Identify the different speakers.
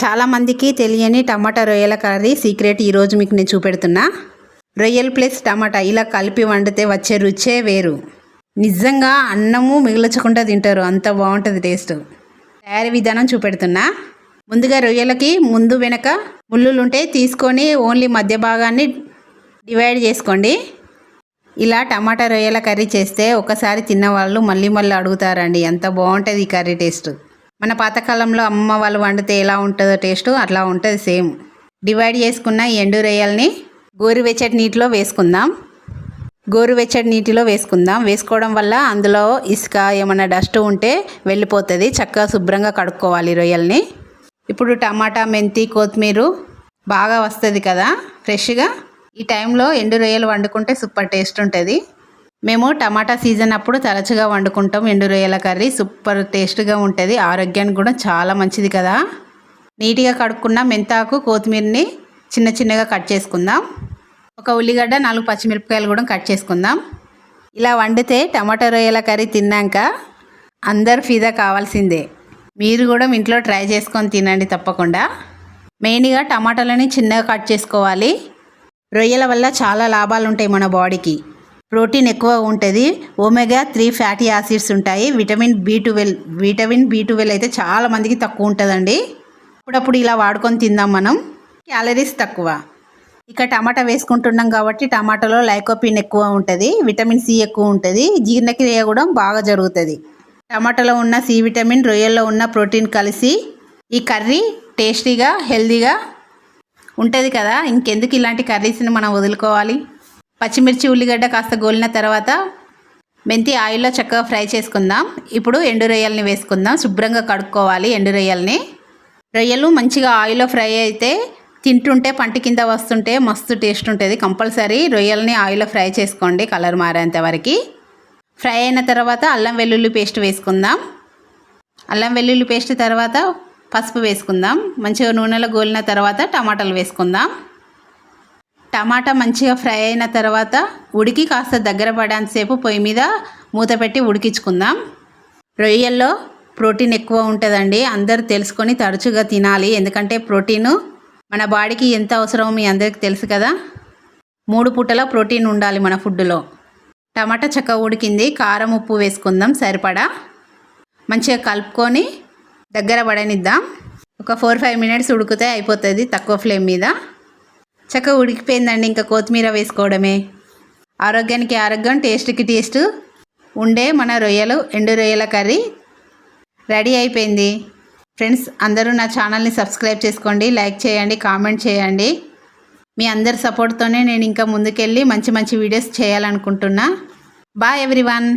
Speaker 1: చాలామందికి తెలియని టమాటా రొయ్యల కర్రీ సీక్రెట్ ఈరోజు మీకు నేను చూపెడుతున్నా. రొయ్యలు ప్లస్ టమాటా ఇలా కలిపి వండితే వచ్చే రుచే వేరు. నిజంగా అన్నము మిగిల్చకుండా తింటారు, అంత బాగుంటుంది టేస్ట్. తయారీ విధానం చూపెడుతున్నా. ముందుగా రొయ్యలకి ముందు వెనక ముళ్ళులుంటే తీసుకొని ఓన్లీ మధ్య భాగాన్ని డివైడ్ చేసుకోండి. ఇలా టమాటా రొయ్యల కర్రీ చేస్తే ఒకసారి తిన్నవాళ్ళు మళ్ళీ మళ్ళీ అడుగుతారండి, అంత బాగుంటుంది ఈ కర్రీ టేస్ట్. మన పాతకాలంలో అమ్మ వాళ్ళు వండితే ఎలా ఉంటుందో టేస్ట్ అట్లా ఉంటుంది సేమ్. డివైడ్ చేసుకున్న ఎండు రొయ్యల్ని గోరువెచ్చటి నీటిలో వేసుకుందాం. వేసుకోవడం వల్ల అందులో ఇసుక ఏమైనా డస్ట్ ఉంటే వెళ్ళిపోతుంది. చక్కగా శుభ్రంగా కడుక్కోవాలి రొయ్యల్ని. ఇప్పుడు టమాటా, మెంతి, కొత్తిమీర బాగా వస్తుంది కదా ఫ్రెష్గా. ఈ టైంలో ఎండు రొయ్యలు వండుకుంటే సూపర్ టేస్ట్ ఉంటుంది. మేము టమాటా సీజన్ అప్పుడు తరచుగా వండుకుంటాం ఎండు రొయ్యల కర్రీ. సూపర్ టేస్ట్గా ఉంటుంది, ఆరోగ్యానికి కూడా చాలా మంచిది కదా. నీట్గా కడుక్కున్న మెంతాకు, కొత్తిమీరని చిన్న చిన్నగా కట్ చేసుకుందాం. ఒక ఉల్లిగడ్డ, 4 పచ్చిమిరపకాయలు కూడా కట్ చేసుకుందాం. ఇలా వండితే టమాటా రొయ్యల కర్రీ తిన్నాక అందరు ఫిదా కావాల్సిందే. మీరు కూడా ఇంట్లో ట్రై చేసుకొని తినండి తప్పకుండా. మెయిన్గా టమాటాలని చిన్నగా కట్ చేసుకోవాలి. రొయ్యల వల్ల చాలా లాభాలు ఉంటాయి మన బాడీకి. ప్రోటీన్ ఎక్కువ ఉంటుంది, ఒమేగా 3 ఫ్యాటీ యాసిడ్స్ ఉంటాయి, విటమిన్ B12 అయితే చాలా మందికి తక్కువ ఉంటుందండి. అప్పుడప్పుడు ఇలా వాడుకొని తిందాం మనం. క్యాలరీస్ తక్కువ. ఇక టమాటా వేసుకుంటున్నాం కాబట్టి టమాటాలో లైకోపిన్ ఎక్కువ ఉంటుంది, విటమిన్ C ఎక్కువ ఉంటుంది, జీర్ణక్రియ కూడా బాగా జరుగుతుంది. టమాటాలో ఉన్న C విటమిన్, రొయ్యల్లో ఉన్న ప్రోటీన్ కలిసి ఈ కర్రీ టేస్టీగా హెల్తీగా ఉంటుంది కదా. ఇంకెందుకు ఇలాంటి కర్రీస్ని మనం వదులుకోవాలి. పచ్చిమిర్చి, ఉల్లిగడ్డ కాస్త గోలిన తర్వాత మెంతి ఆయిల్లో చక్కగా ఫ్రై చేసుకుందాం. ఇప్పుడు ఎండు రొయ్యల్ని వేసుకుందాం. శుభ్రంగా కడుక్కోవాలి ఎండు రొయ్యల్ని. రొయ్యలు మంచిగా ఆయిల్లో ఫ్రై అయితే తింటుంటే పంటి కింద వస్తుంటే మస్తు టేస్ట్ ఉంటుంది. కంపల్సరీ రొయ్యల్ని ఆయిల్లో ఫ్రై చేసుకోండి కలర్ మారేంత వరకు. ఫ్రై అయిన తర్వాత అల్లం వెల్లుల్లి పేస్ట్ వేసుకుందాం. అల్లం వెల్లుల్లి పేస్ట్ తర్వాత పసుపు వేసుకుందాం. మంచిగా నూనెలో గోలిన తర్వాత టమాటాలు వేసుకుందాం. టమాటా మంచిగా ఫ్రై అయిన తర్వాత ఉడికి కాస్త దగ్గర పడేంతసేపు పొయ్యి మీద మూత పెట్టి ఉడికించుకుందాం. రొయ్యల్లో ప్రోటీన్ ఎక్కువ ఉంటుందండి, అందరూ తెలుసుకొని తరచుగా తినాలి. ఎందుకంటే ప్రోటీను మన బాడీకి ఎంత అవసరమో మీ అందరికీ తెలుసు కదా. 3 పూటల ప్రోటీన్ ఉండాలి మన ఫుడ్లో. టమాటా చక్కగా ఉడికింది. కారం, ఉప్పు వేసుకుందాం సరిపడా. మంచిగా కలుపుకొని దగ్గర పడనిద్దాం. ఒక 4-5 మినిట్స్ ఉడికితే అయిపోతుంది తక్కువ ఫ్లేమ్ మీద. చక్కగా ఉడికిపోయిందండి. ఇంకా కొత్తిమీర వేసుకోవడమే. ఆరోగ్యానికి ఆరోగ్యం, టేస్ట్కి టేస్ట్ ఉండే మన ఎండు రొయ్యల కర్రీ రెడీ అయిపోయింది. ఫ్రెండ్స్ అందరూ నా ఛానల్ని సబ్స్క్రైబ్ చేసుకోండి, లైక్ చేయండి, కామెంట్ చేయండి. మీ అందరి సపోర్ట్తోనే నేను ఇంకా ముందుకెళ్ళి మంచి మంచి వీడియోస్ చేయాలనుకుంటున్నా. Bye everyone.